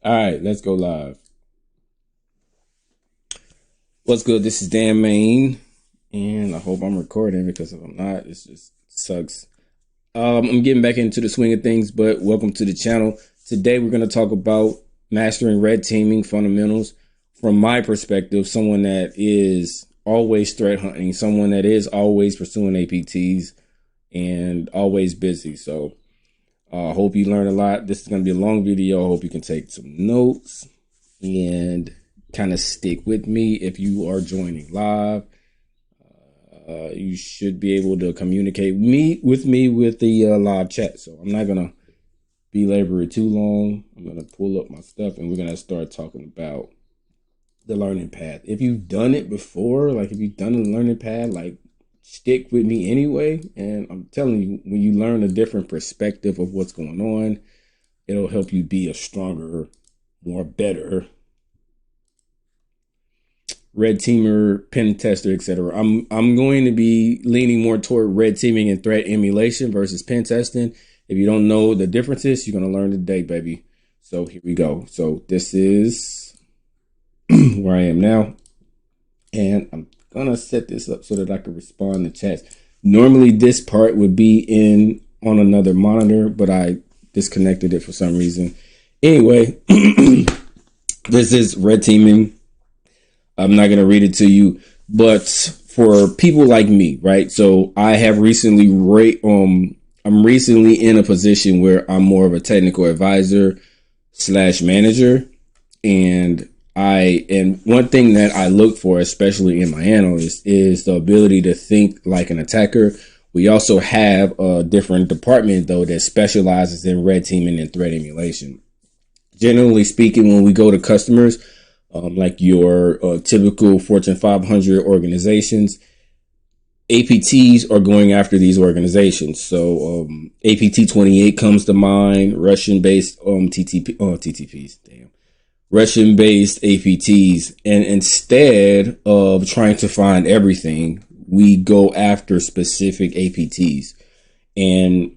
All right, let's go live. What's good? This is Dan Main, and I hope I'm recording because if I'm not, it just sucks. I'm getting back into the swing of things, but welcome to the channel. Today, we're going to talk about mastering red teaming fundamentals from my perspective, someone that is always threat hunting, someone that is always pursuing APTs and always busy. So I hope you learn a lot. This is going to be a long video. I hope you can take some notes and kind of stick with me. If you are joining live, you should be able to communicate with me with the live chat. So I'm not going to belabor it too long. I'm going to pull up my stuff and we're going to start talking about the learning path. If you've done it before, like if you've done a learning path, like stick with me anyway. And I'm telling you, when you learn a different perspective of what's going on, it'll help you be a stronger, more better red teamer, pen tester, etc. I'm going to be leaning more toward red teaming and threat emulation versus pen testing. If you don't know the differences, you're going to learn today, baby. So here we go. So this is where I am now. And I'm going to set this up so that I can respond to chats. Normally this part would be on another monitor, but I disconnected it for some reason. Anyway, this is red teaming. I'm not going to read it to you, but for people like me, right? So I have recently, I'm recently in a position where I'm more of a technical advisor / manager. And one thing that I look for, especially in my analyst, is the ability to think like an attacker. We also have a different department though that specializes in red teaming and threat emulation. Generally speaking, when we go to customers, like your typical Fortune 500 organizations, APTs are going after these organizations. So APT 28 comes to mind, Russian-based Russian-based APTs. And instead of trying to find everything, we go after specific APTs. And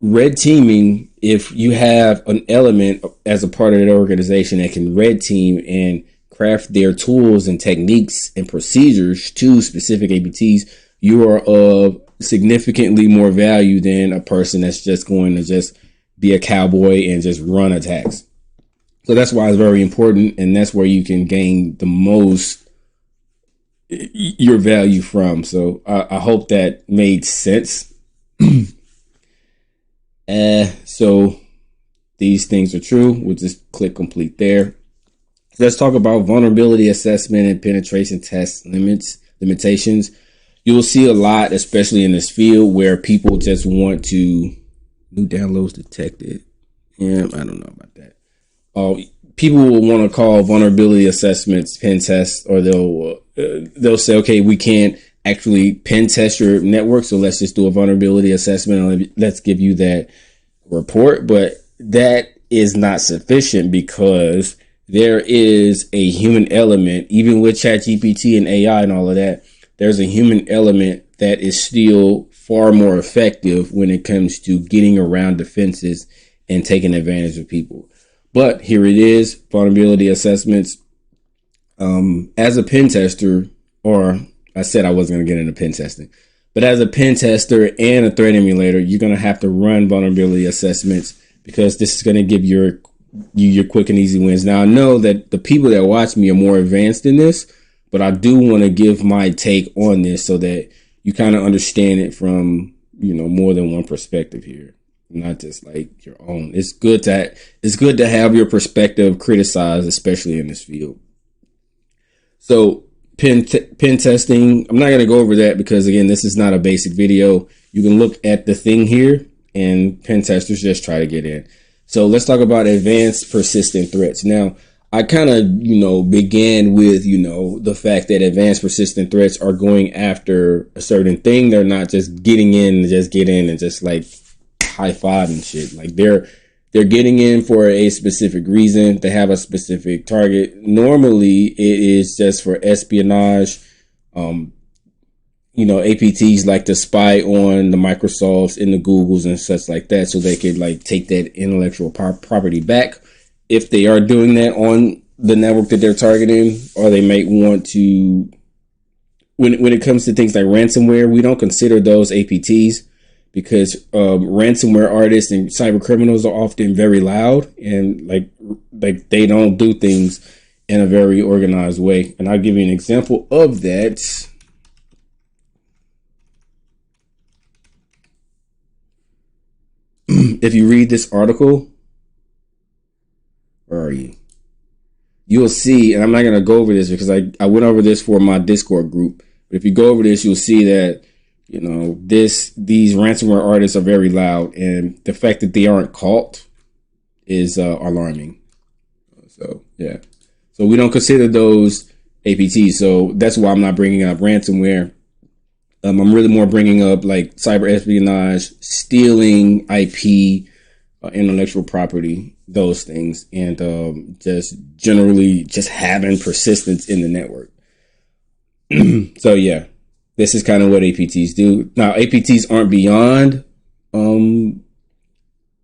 red teaming, if you have an element as a part of that organization that can red team and craft their tools and techniques and procedures to specific APTs, you are of significantly more value than a person that's just going to just be a cowboy and just run attacks. So that's why it's very important, and that's where you can gain the most your value from. So I hope that made sense. So these things are true. We'll just click complete there. Let's talk about vulnerability assessment and penetration test limitations. You'll see a lot, especially in this field, where people just want to new downloads detected. Yeah, I don't know about that. People will want to call vulnerability assessments pen tests, or they'll say, okay, we can't actually pen test your network, so let's just do a vulnerability assessment and let's give you that report. But that is not sufficient because there is a human element, even with ChatGPT and AI and all of that. There's a human element that is still far more effective when it comes to getting around defenses and taking advantage of people. But here it is, vulnerability assessments. As a pen tester, or I said I wasn't going to get into pen testing, but as a pen tester and a threat emulator, you're going to have to run vulnerability assessments because this is going to give you your quick and easy wins. Now, I know that the people that watch me are more advanced in this, but I do want to give my take on this so that you kind of understand it from, more than one perspective here, not just like your own. It's good to have your perspective criticized, especially in this field. So pen testing, I'm not going to go over that because, again, this is not a basic video. You can look at the thing here and pen testers just try to get in. So let's talk about advanced persistent threats. Now, I kind of, began with, the fact that advanced persistent threats are going after a certain thing. They're not just getting in and just get in and just like high five and shit. Like they're getting in for a specific reason. They have a specific target. Normally it is just for espionage. APTs like to spy on the Microsofts and the Googles and such like that, so they could like take that intellectual property back if they are doing that on the network that they're targeting, or they might want to, when it comes to things like ransomware, we don't consider those APTs because ransomware artists and cyber criminals are often very loud and like they don't do things in a very organized way. And I'll give you an example of that. If you read this article, where are you? You'll see, and I'm not going to go over this because I went over this for my Discord group. But if you go over this, you'll see that, you know, these ransomware artists are very loud, and the fact that they aren't caught is alarming. So, yeah. So we don't consider those APTs. So that's why I'm not bringing up ransomware. I'm really more bringing up like cyber espionage, stealing IP, intellectual property, those things, and just generally just having persistence in the network. So yeah, this is kind of what APTs do. Now APTs aren't beyond,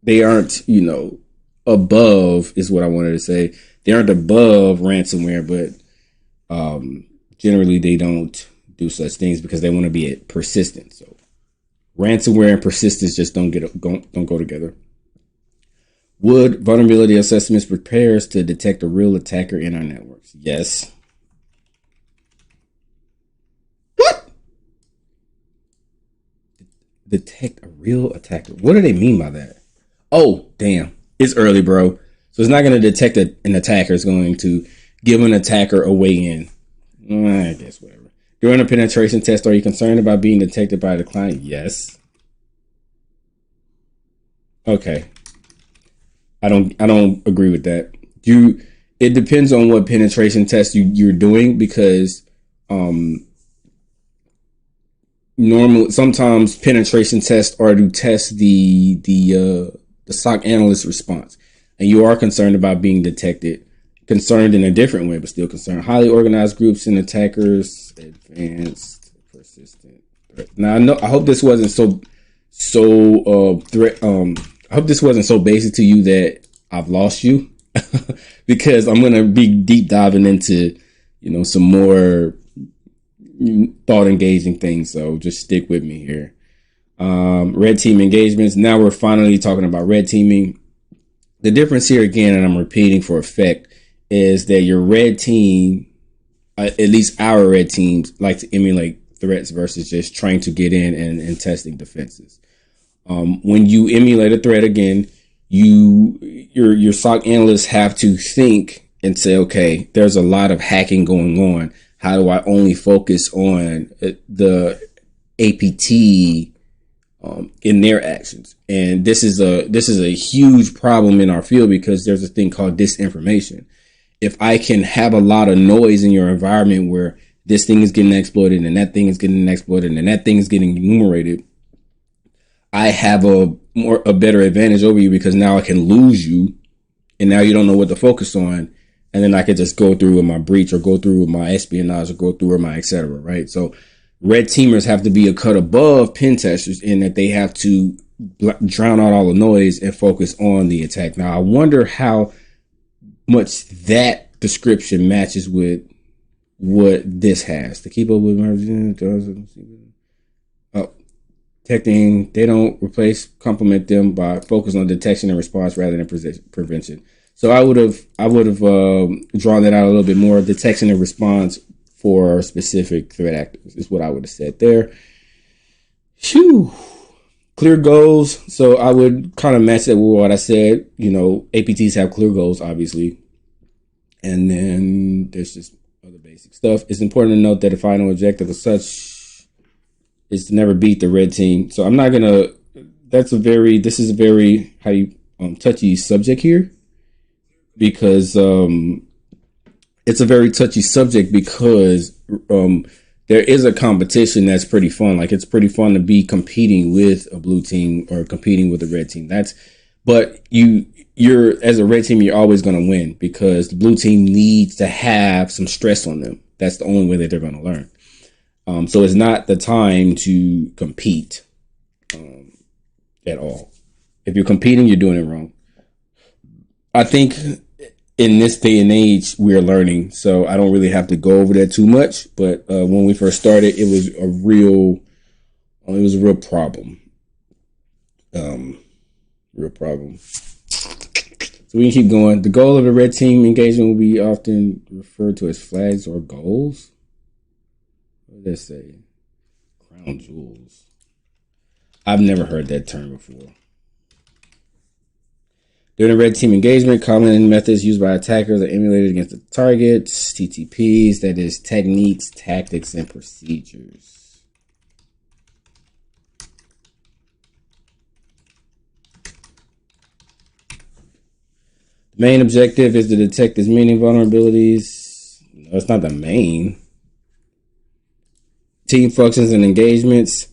they aren't, you know, above is what I wanted to say. They aren't above ransomware, but generally they don't do such things because they want to be persistent. So ransomware and persistence just don't go together. Would vulnerability assessments prepare us to detect a real attacker in our networks? Yes. What? Detect a real attacker. What do they mean by that? Oh, damn. It's early, bro. So it's not going to detect an attacker. It's going to give an attacker a way in. I guess whatever. During a penetration test, are you concerned about being detected by the client? Yes. Okay. I don't agree with that. It depends on what penetration test you're doing, because normally sometimes penetration tests are to test the SOC analyst response, and you are concerned about being detected. Concerned in a different way, but still concerned. Highly organized groups and attackers, advanced, persistent threat. Now I hope this wasn't I hope this wasn't so basic to you that I've lost you, because I'm gonna be deep diving into, you know, some more thought engaging things. So just stick with me here. Red team engagements. Now we're finally talking about red teaming. The difference here again, and I'm repeating for effect, is that your red team, at least our red teams, like to emulate threats versus just trying to get in and testing defenses. When you emulate a threat, again, your SOC analysts have to think and say, okay, there's a lot of hacking going on. How do I only focus on the APT in their actions? And this is a huge problem in our field, because there's a thing called disinformation. If I can have a lot of noise in your environment where this thing is getting exploited and that thing is getting exploited and that thing is getting enumerated, I have a better advantage over you, because now I can lose you, and now you don't know what to focus on, and then I could just go through with my breach, or go through with my espionage, or go through with my etc. Right? So red teamers have to be a cut above pen testers in that they have to drown out all the noise and focus on the attack. Now I wonder how much that description matches with what this has to keep up with detecting. They don't replace, complement them by focus on detection and response rather than prevention. So I would have drawn that out a little bit more. Detection and response for specific threat actors is what I would have said there. Phew. Clear goals. So I would kind of match that with what I said. You know, APTs have clear goals, obviously. And then there's just other basic stuff. It's important to note that the final objective of such is to never beat the red team. So I'm not going to, this is a very touchy subject here, because it's a very touchy subject because there is a competition that's pretty fun. Like, it's pretty fun to be competing with a blue team or competing with a red team. But you're as a red team, you're always going to win, because the blue team needs to have some stress on them. That's the only way that they're going to learn. So it's not the time to compete at all. If you're competing, you're doing it wrong. I think in this day and age, we're learning. So I don't really have to go over that too much. But when we first started, it was a real problem. Real problem. So we can keep going. The goal of the red team engagement will be often referred to as flags or goals. What does that say? Crown jewels. I've never heard that term before. During the red team engagement, common methods used by attackers are emulated against the targets, TTPs, that is techniques, tactics, and procedures. The main objective is to detect as many vulnerabilities. No, it's not the main. Team functions and engagements.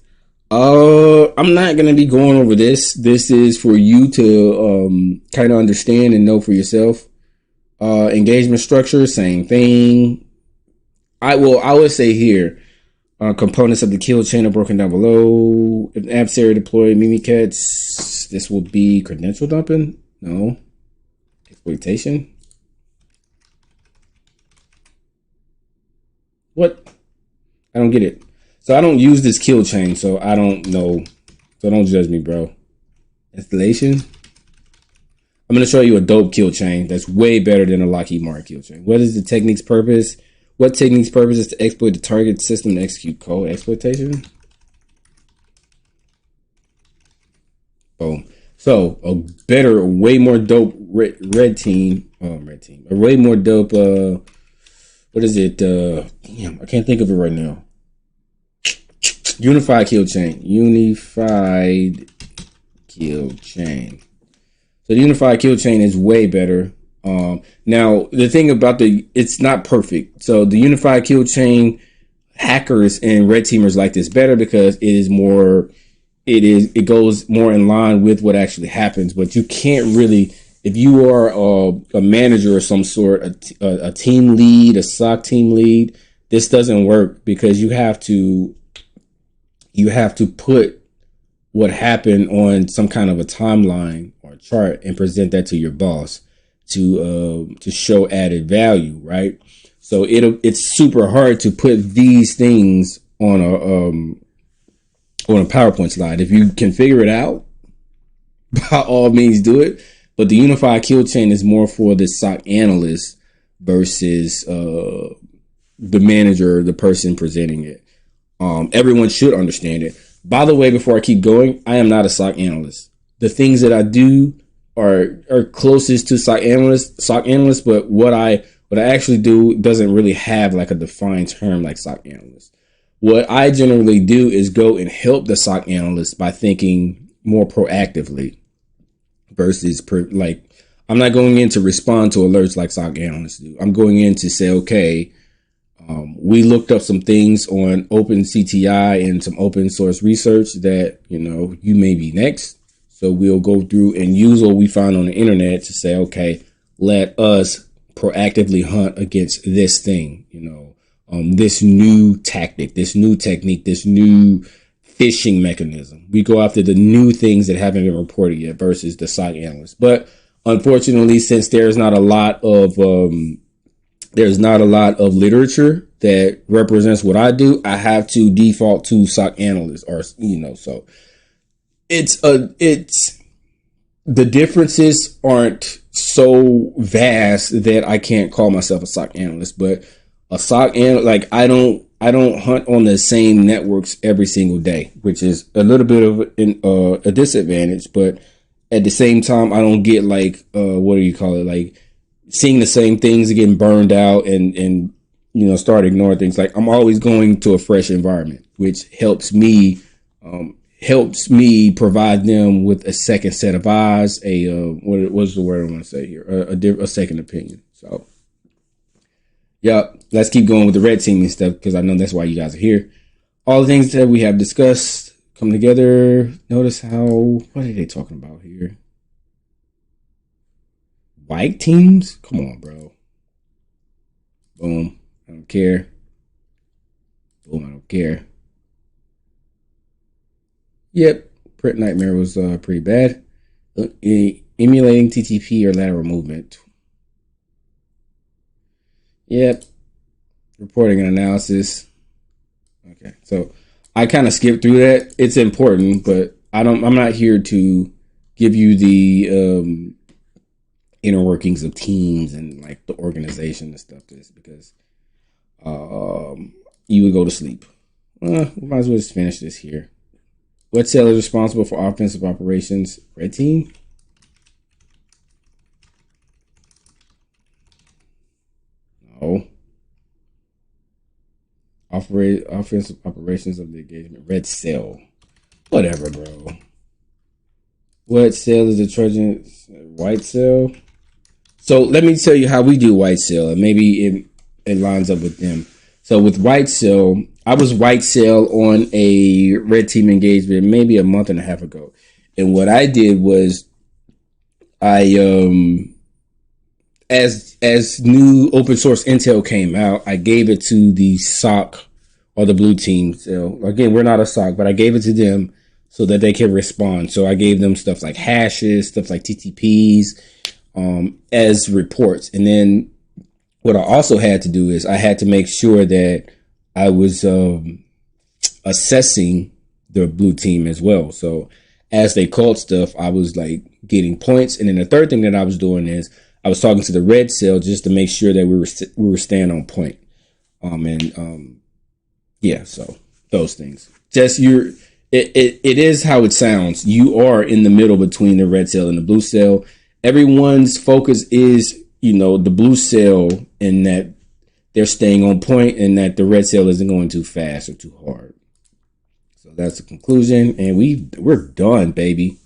I'm not going to be going over this. This is for you to kind of understand and know for yourself. Engagement structure, same thing. I would say here, components of the kill chain are broken down below. If an adversary deployed Mimikatz, this will be credential dumping? No. Exploitation? What? I don't get it. So I don't use this kill chain, so I don't know. So don't judge me, bro. Installation. I'm going to show you a dope kill chain that's way better than a Lockheed Martin kill chain. What is the technique's purpose? What technique's purpose is to exploit the target system to execute code exploitation? Boom. So a better, way more dope red team. A way more dope. What is it? Damn, I can't think of it right now. Unified kill chain. Unified kill chain. So the unified kill chain is way better. Now the thing about it's not perfect. So the unified kill chain, hackers and red teamers like this better because it goes more in line with what actually happens. But you can't really, if you are a manager of some sort, a team lead, a SOC team lead, this doesn't work because you have to put what happened on some kind of a timeline or a chart and present that to your boss to show added value, right? So it's super hard to put these things on a PowerPoint slide. If you can figure it out, by all means do it. But the unified kill chain is more for the SOC analyst versus the manager, the person presenting it. Everyone should understand it. By the way, before I keep going, I am not a SOC analyst. The things that I do are closest to SOC analyst, but what I actually do doesn't really have like a defined term like SOC analyst. What I generally do is go and help the SOC analyst by thinking more proactively versus I'm not going in to respond to alerts like SOC analysts do. I'm going in to say, okay, we looked up some things on OpenCTI and some open source research that, you may be next. So we'll go through and use what we found on the internet to say, okay, let us proactively hunt against this thing, this new tactic, this new technique, this new phishing mechanism. We go after the new things that haven't been reported yet versus the SOC analyst. But unfortunately, since there's not a lot of literature that represents what I do, I have to default to SOC analyst so it's the differences aren't so vast that I can't call myself a SOC analyst, but a SOC analyst, I don't hunt on the same networks every single day, which is a little bit of a disadvantage, but at the same time, I don't get seeing the same things and getting burned out and start ignoring things. Like I'm always going to a fresh environment, which helps me provide them with a second set of eyes, what's the word I want to say here? A second opinion. So yeah, let's keep going with the red team and stuff because I know that's why you guys are here. All the things that we have discussed come together. Notice what are they talking about here? White teams? Come on, bro. Boom. I don't care. Boom. I don't care. Yep. Print Nightmare was pretty bad. Emulating TTP or lateral movement. Yep. Reporting and analysis. Okay. So I kind of skipped through that. It's important, but I'm not here to give you the inner workings of teams and like the organization and stuff. This because you would go to sleep. We might as well just finish this here. What cell is responsible for offensive operations? Red team. No. Offensive operations of the engagement. Red cell. Whatever, bro. What cell is the Trojan? White cell. So let me tell you how we do white cell, and maybe it lines up with them. So with white cell, I was white cell on a red team engagement maybe a month and a half ago, and what I did was I as new open source intel came out, I gave it to the SOC or the blue team. So again, we're not a SOC, but I gave it to them so that they can respond. So I gave them stuff like hashes, stuff like TTPs, as reports. And then what I also had to do is I had to make sure that I was assessing the blue team as well. So as they called stuff, I was like getting points. And then the third thing that I was doing is I was talking to the red cell just to make sure that we were staying on point. Yeah, so those things. Just it is how it sounds. You are in the middle between the red cell and the blue cell. Everyone's focus is, the blue cell, in that they're staying on point and that the red cell isn't going too fast or too hard. So that's the conclusion, and we're done, baby.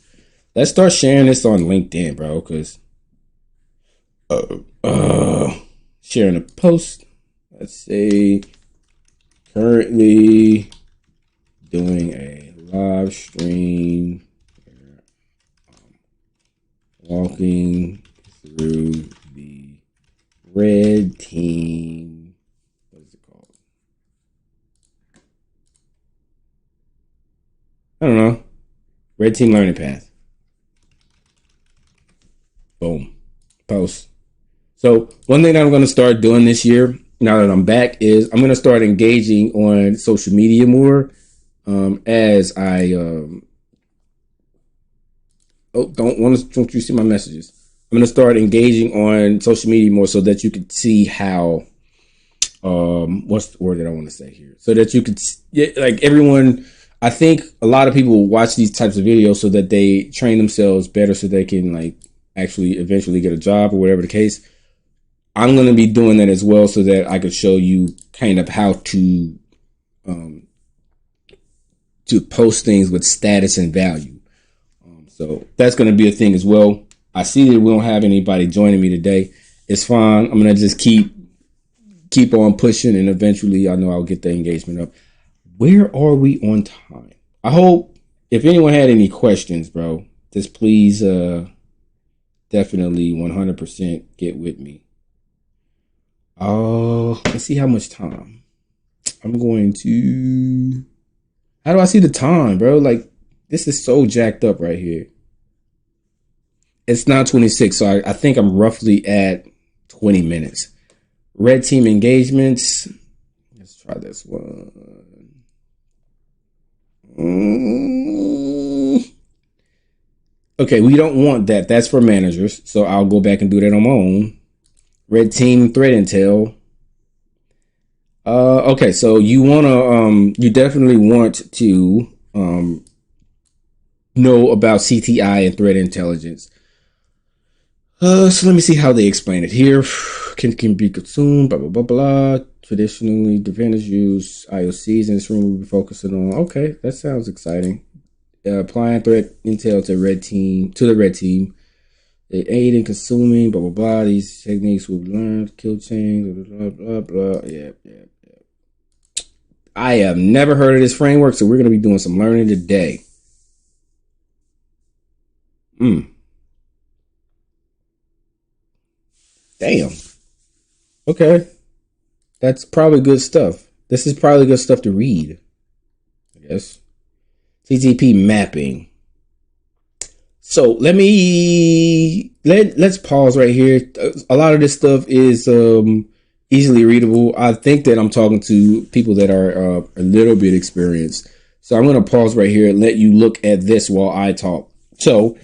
Let's start sharing this on LinkedIn, bro, because sharing a post. Let's say currently doing a live stream, walking through the red team. What is it called? I don't know. Red team learning path. Boom. Post. So one thing that I'm going to start doing this year, now that I'm back, is I'm going to start engaging on social media more. As I don't you see my messages? I'm going to start engaging on social media more so that you can see how what's the word that I want to say here? So that you could, like everyone, I think a lot of people watch these types of videos so that they train themselves better so they can like actually eventually get a job or whatever the case. I'm going to be doing that as well so that I could show you kind of how to post things with status and value. So that's going to be a thing as well. I see that we don't have anybody joining me today. It's fine. I'm going to just keep on pushing, and eventually I know I'll get the engagement up. Where are we on time? I hope if anyone had any questions, bro, just please definitely 100% get with me. Let's see how much time. I'm going to... How do I see the time, bro? Like, this is so jacked up right here. It's 9:26, so I think I'm roughly at 20 minutes. Red team engagements. Let's try this one. Okay, we don't want that. That's for managers, so I'll go back and do that on my own. Red team threat intel. Okay, so you definitely want to know about CTI and threat intelligence. So let me see how they explain it here. Can be consumed, blah, blah, blah, blah. Traditionally, defenders use IOCs in this room. We'll be focusing on. Okay, that sounds exciting. Applying threat intel to the red team. They aid in consuming, blah, blah, blah. These techniques will be learned, kill chains, blah, blah, blah, blah. Yeah. I have never heard of this framework, so we're going to be doing some learning today. Damn. Okay. That's probably good stuff. This is probably good stuff to read, I guess. TTP mapping. So let's pause right here. A lot of this stuff is easily readable. I think that I'm talking to people that are a little bit experienced. So I'm going to pause right here and let you look at this while I talk. So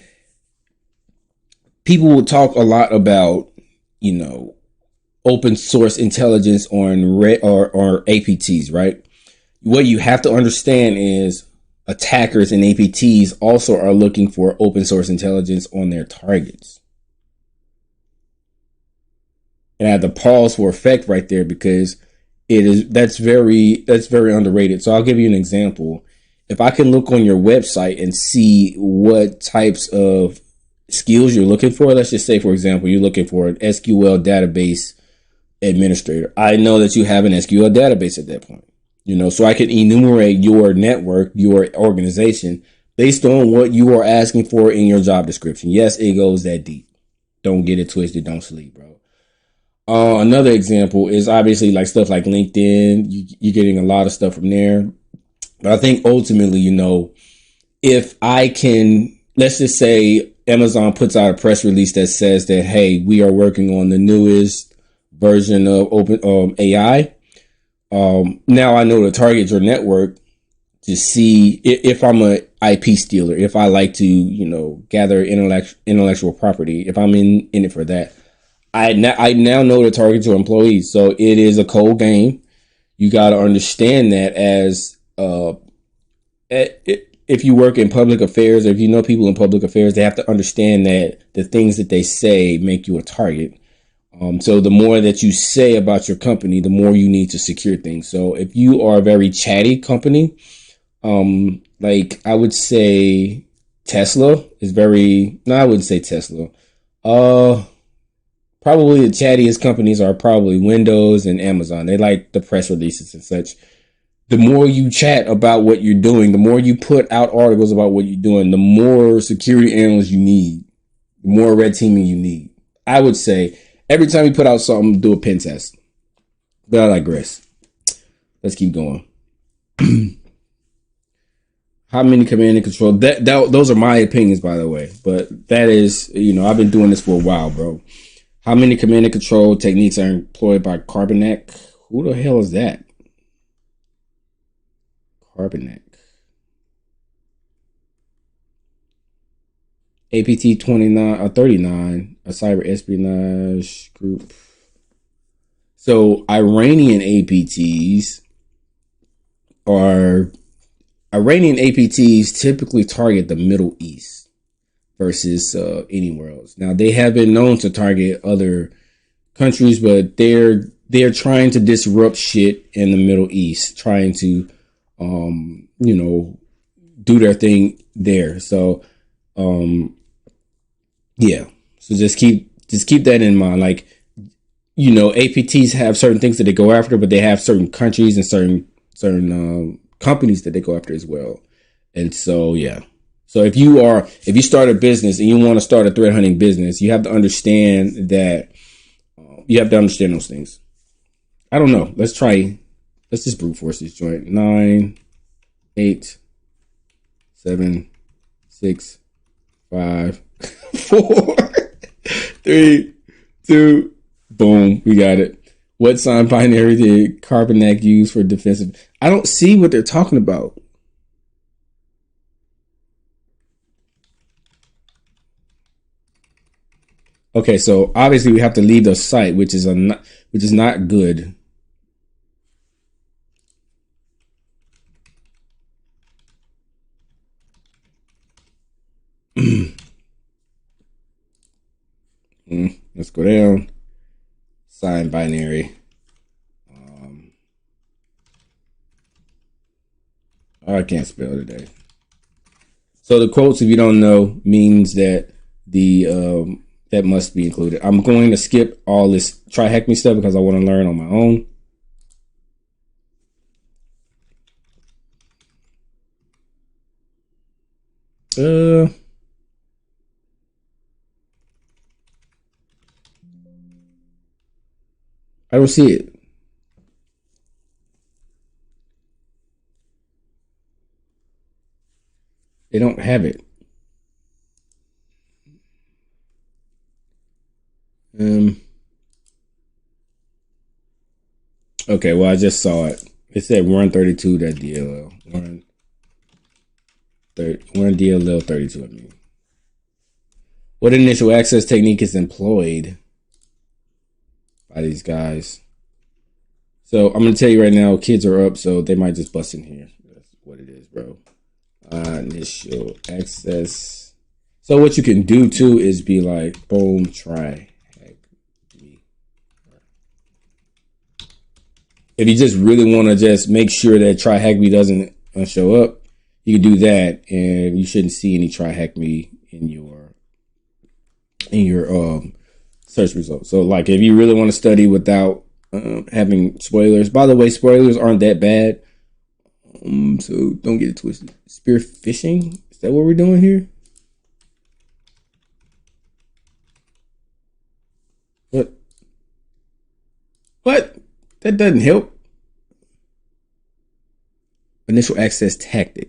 people will talk a lot about, you know, open source intelligence on or APTs, right? What you have to understand is attackers and APTs also are looking for open source intelligence on their targets. And I had to pause for effect right there because that's very underrated. So I'll give you an example. If I can look on your website and see what types of skills you're looking for, let's just say, for example, you're looking for an SQL database administrator. I know that you have an SQL database at that point, you know, so I can enumerate your network, your organization based on what you are asking for in your job description. Yes, it goes that deep. Don't get it twisted. Don't sleep, bro. Another example is obviously like stuff like LinkedIn. You're getting a lot of stuff from there. But I think ultimately, you know, if I can, let's just say Amazon puts out a press release that says that, hey, we are working on the newest version of open AI. Now I know to target your network to see if I'm a IP stealer, if I like to, you know, gather intellectual property, if I'm in it for that. I now know to target your employees. So it is a cold game. You got to understand that as if you work in public affairs, or if you know people in public affairs, they have to understand that the things that they say make you a target. So the more that you say about your company, the more you need to secure things. So if you are a very chatty company, like I would say Tesla is very, no, I wouldn't say Tesla. Probably the chattiest companies are probably Windows and Amazon. They like the press releases and such. The more you chat about what you're doing, the more you put out articles about what you're doing, the more security analysts you need, the more red teaming you need. I would say every time you put out something, do a pen test. But I digress. Let's keep going. How many command and control? Those are my opinions, by the way. But that is, you know, I've been doing this for a while, bro. How many command and control techniques are employed by Carbonac? Who the hell is that? Carbonac. APT 29 or 39, a cyber espionage group. So Iranian APTs typically target the Middle East versus anywhere else. Now they have been known to target other countries, but they're trying to disrupt shit in the Middle East, trying to you know, do their thing there. So yeah. So just keep that in mind. Like, you know, APTs have certain things that they go after, but they have certain countries and certain companies that they go after as well. And so yeah. So if you start a business and you want to start a threat hunting business, you have to understand that you have to understand those things. I don't know. Let's just brute force this joint. 9, 8, 7, 6, 5, 4, 3, 2, boom. We got it. What sign binary did Carbonac use for defensive? I don't see what they're talking about. Okay, so obviously we have to leave the site, which is not good. Let's go down. Sign binary. I can't spell today. So the quotes, if you don't know, means that that must be included. I'm going to skip all this TryHackMe stuff because I want to learn on my own. I don't see it. They don't have it. Okay, well, I just saw it. It said 132.dll. 1DLL32, I mean. What initial access technique is employed by these guys? So I'm going to tell you right now, kids are up, so they might just bust in here. That's what it is, bro. Initial access. So what you can do, too, is be like, boom, try. If you just really want to just make sure that TryHackMe doesn't show up, you can do that, and you shouldn't see any TryHackMe in your search results. So, like, if you really want to study without having spoilers, by the way, spoilers aren't that bad. So don't get it twisted. Spear phishing? Is that what we're doing here? What? That doesn't help. Initial access tactic.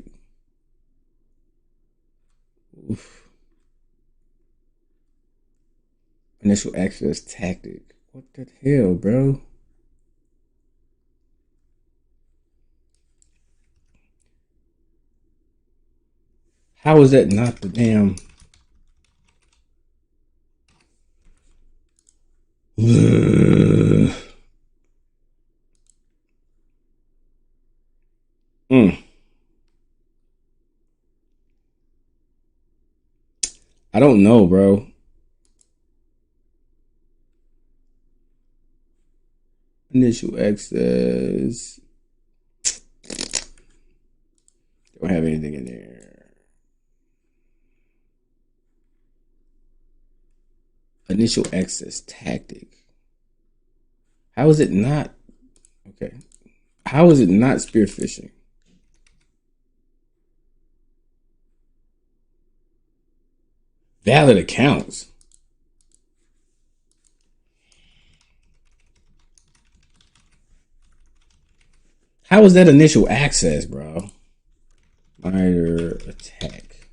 Oof. Initial access tactic. What the hell, bro? How is that not the damn... I don't know, bro. Initial access. Don't have anything in there. Initial access tactic. How is it not? Okay. How is it not spear phishing? Valid accounts. How is that initial access, bro? Minor attack.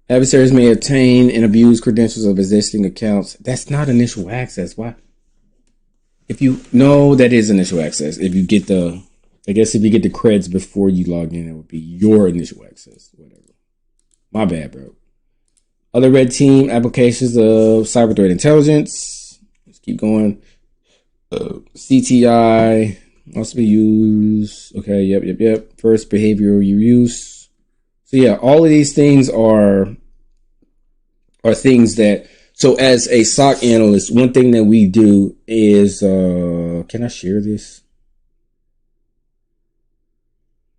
Adversaries may obtain and abuse credentials of existing accounts. That's not initial access. Why? If you know, that is initial access. If you get the, I guess if you get the creds before you log in, it would be your initial access. Whatever. My bad, bro. Other red team applications of cyber threat intelligence. Let's keep going. CTI also be used. Okay, yep. First behavioral use. So yeah, all of these things are things that. So as a SOC analyst, one thing that we do is, can I share this?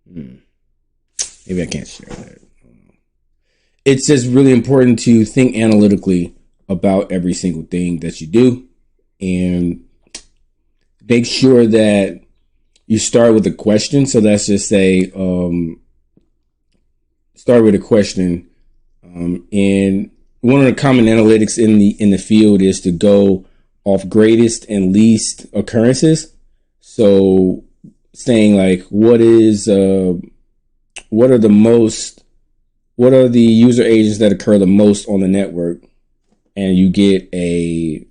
Maybe I can't share that. It's just really important to think analytically about every single thing that you do and make sure that you start with a question. So let's just say, start with a question. And one of the common analytics in the field is to go off greatest and least occurrences. So saying like, what are the user agents that occur the most on the network? And you get a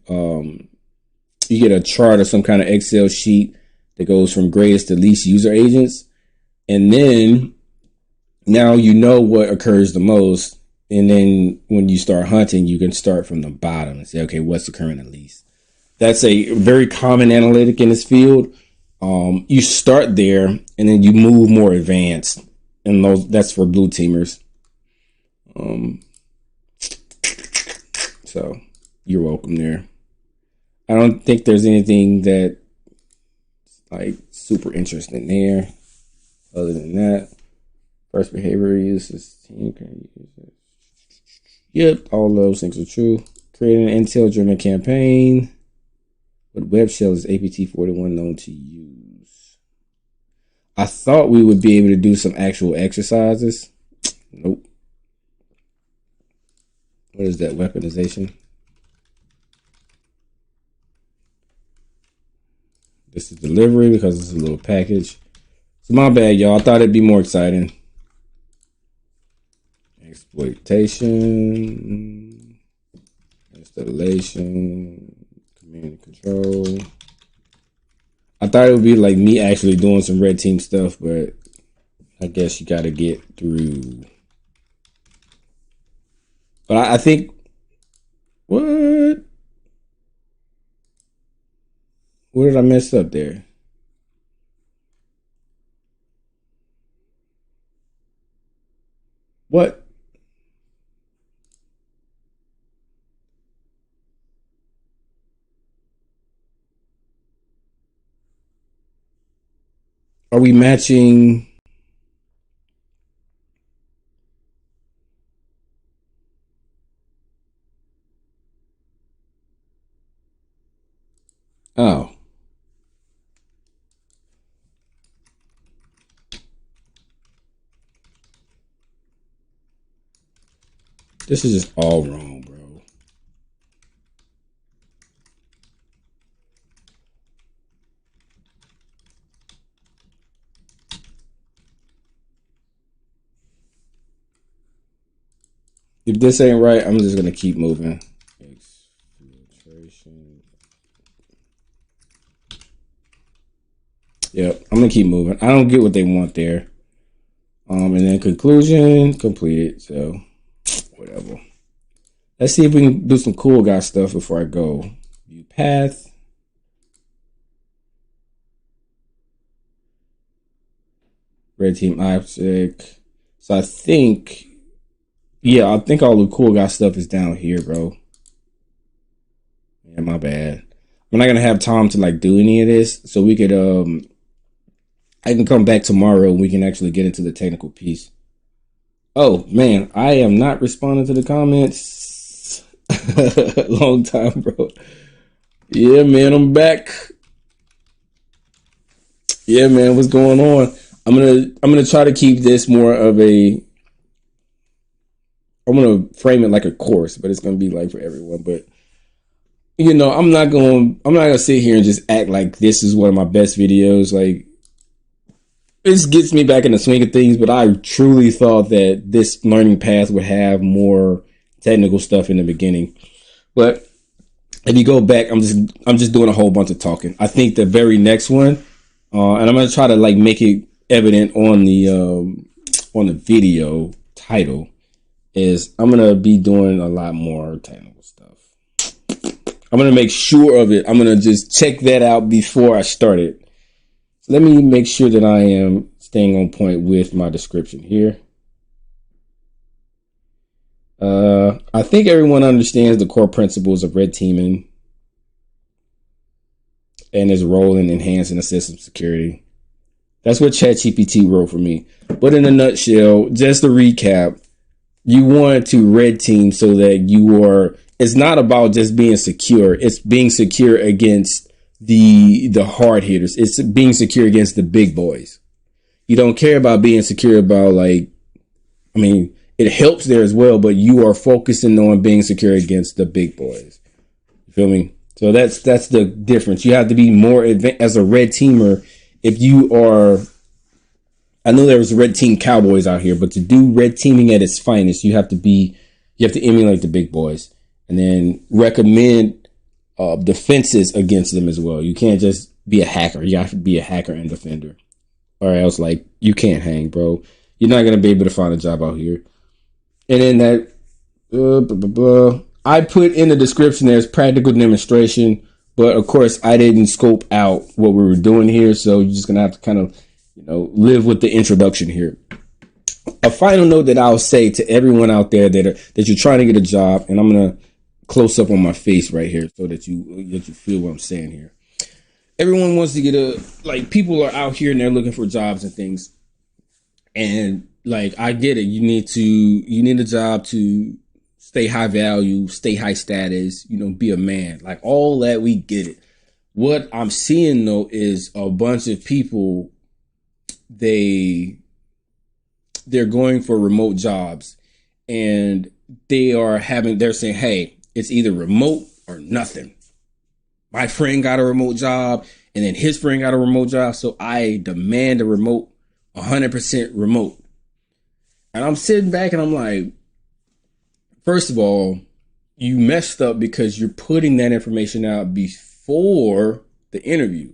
chart or some kind of Excel sheet that goes from greatest to least user agents. And then now you know what occurs the most. And then when you start hunting, you can start from the bottom and say, okay, what's occurring the least? That's a very common analytic in this field. You start there and then you move more advanced. And that's for blue teamers. So you're welcome there. I don't think there's anything that like super interesting there. Other than that, first behavior uses team can use it. Yep, all those things are true. Creating an intel-driven campaign. What web shell is APT41 known to use? I thought we would be able to do some actual exercises. Nope. What is that? Weaponization. This is delivery because it's a little package. So my bad, y'all. I thought it'd be more exciting. exploitation, installation, command and control. I thought it would be like me actually doing some red team stuff, but I guess you got to get through. But I think, what? Where did I mess up there? What? Are we matching? Oh. This is just all wrong, bro. If this ain't right, I'm just gonna keep moving. Exfiltration. Yep, I'm gonna keep moving. I don't get what they want there. And then conclusion completed. So whatever. Let's see if we can do some cool guy stuff before I go. View path. Red team object. So I think, yeah, I think all the cool guy stuff is down here, bro. Yeah, my bad. I'm not gonna have time to like do any of this, so we could I can come back tomorrow and we can actually get into the technical piece. Oh man, I am not responding to the comments. Long time, bro. Yeah, man, I'm back. Yeah, man, what's going on? I'm gonna try to keep this more of a. I'm gonna frame it like a course, but it's gonna be like for everyone. But you know, I'm not gonna sit here and just act like this is one of my best videos. Like, this gets me back in the swing of things, but I truly thought that this learning path would have more technical stuff in the beginning. But if you go back, I'm just doing a whole bunch of talking. I think the very next one, and I'm gonna try to like make it evident on the video title, is I'm gonna be doing a lot more technical stuff. I'm gonna make sure of it. I'm gonna just check that out before I start it. Let me make sure that I am staying on point with my description here. I think everyone understands the core principles of red teaming and its role in enhancing the system security. That's what ChatGPT wrote for me. But in a nutshell, just to recap, you want to red team so that you are, it's not about just being secure. It's being secure against the hard hitters. It's being secure against the big boys. You don't care about being secure about like, I mean, it helps there as well, but you are focusing on being secure against the big boys. You feel me? So that's the difference. You have to be more advanced as a red teamer. If you are, I know there's red team cowboys out here, but to do red teaming at its finest, you have to emulate the big boys and then recommend defenses against them as well. You can't just be a hacker. You have to be a hacker and defender, or else like you can't hang, bro. You're not gonna be able to find a job out here. And then that I put in the description there's practical demonstration, but of course I didn't scope out what we were doing here, so you're just gonna have to kind of live with the introduction here. A final note that I'll say to everyone out there that you're trying to get a job, and I'm gonna close up on my face right here so that you feel what I'm saying here. Everyone wants to get people are out here and they're looking for jobs and things. And like, I get it. You need a job to stay high value, stay high status, be a man, like all that. We get it. What I'm seeing though is a bunch of people, they're going for remote jobs and they're saying, hey, it's either remote or nothing. My friend got a remote job and then his friend got a remote job. So I demand a remote, 100% remote. And I'm sitting back and I'm like, First of all, you messed up because you're putting that information out before the interview.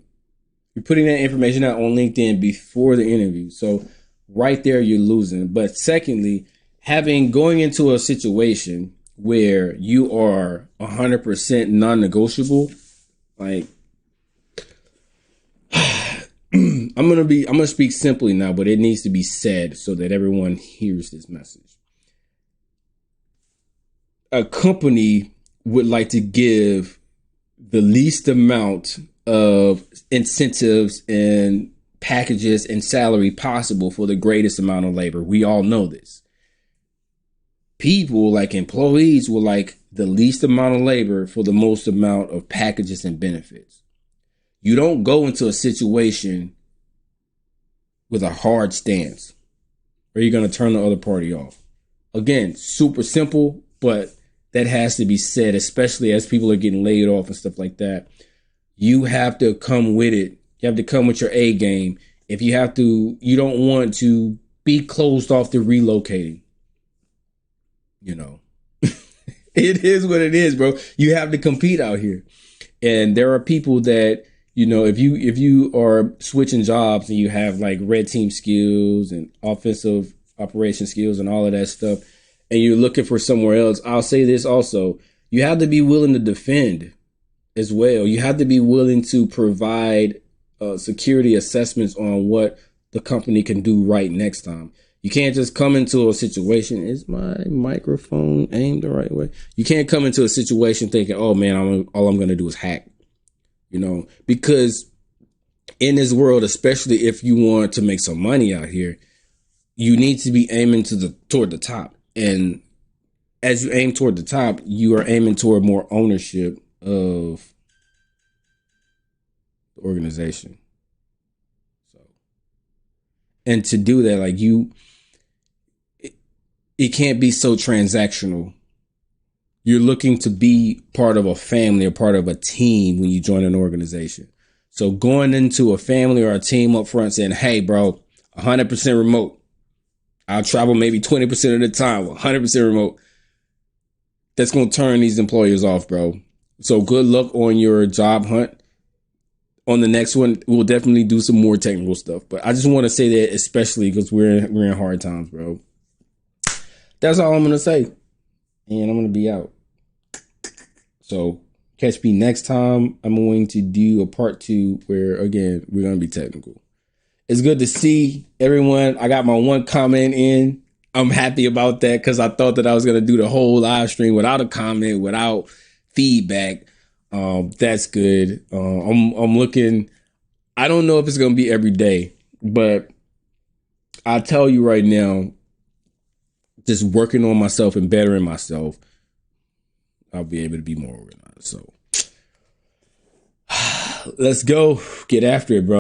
You're putting that information out on LinkedIn before the interview. So right there, you're losing. But secondly, going into a situation where you are 100% non-negotiable, like I'm gonna speak simply now, but it needs to be said so that everyone hears this message. A company would like to give the least amount of incentives and packages and salary possible for the greatest amount of labor. We all know this. People, like employees, will like the least amount of labor for the most amount of packages and benefits. You don't go into a situation with a hard stance or you're going to turn the other party off. Again, super simple, but that has to be said, especially as people are getting laid off and stuff like that. You have to come with it. You have to come with your A game. If you have to, you don't want to be closed off to relocating. You know, it is what it is, bro. You have to compete out here. And there are people that, you know, if you are switching jobs and you have like red team skills and offensive operation skills and all of that stuff, and you're looking for somewhere else, I'll say this also. You have to be willing to defend as well. You have to be willing to provide security assessments on what the company can do right next time. You can't just come into a situation. Is my microphone aimed the right way? You can't come into a situation thinking, oh man, all I'm going to do is hack, you know, because in this world, especially if you want to make some money out here, you need to be aiming toward the top. And as you aim toward the top, you are aiming toward more ownership of the organization. So, and to do that, like it can't be so transactional. You're looking to be part of a family or part of a team when you join an organization. So going into a family or a team up front saying, hey, bro, 100% remote. I'll travel maybe 20% of the time, 100% remote. That's going to turn these employers off, bro. So good luck on your job hunt. On the next one, we'll definitely do some more technical stuff. But I just want to say that especially because we're in hard times, bro. That's all I'm going to say. And I'm going to be out. So catch me next time. I'm going to do a part 2 where, again, we're going to be technical. It's good to see everyone. I got my one comment in. I'm happy about that because I thought that I was going to do the whole live stream without a comment, without feedback. That's good. I'm looking. I don't know if it's going to be every day, but I'll tell you right now, just working on myself and bettering myself, I'll be able to be more organized. So let's go get after it, bro.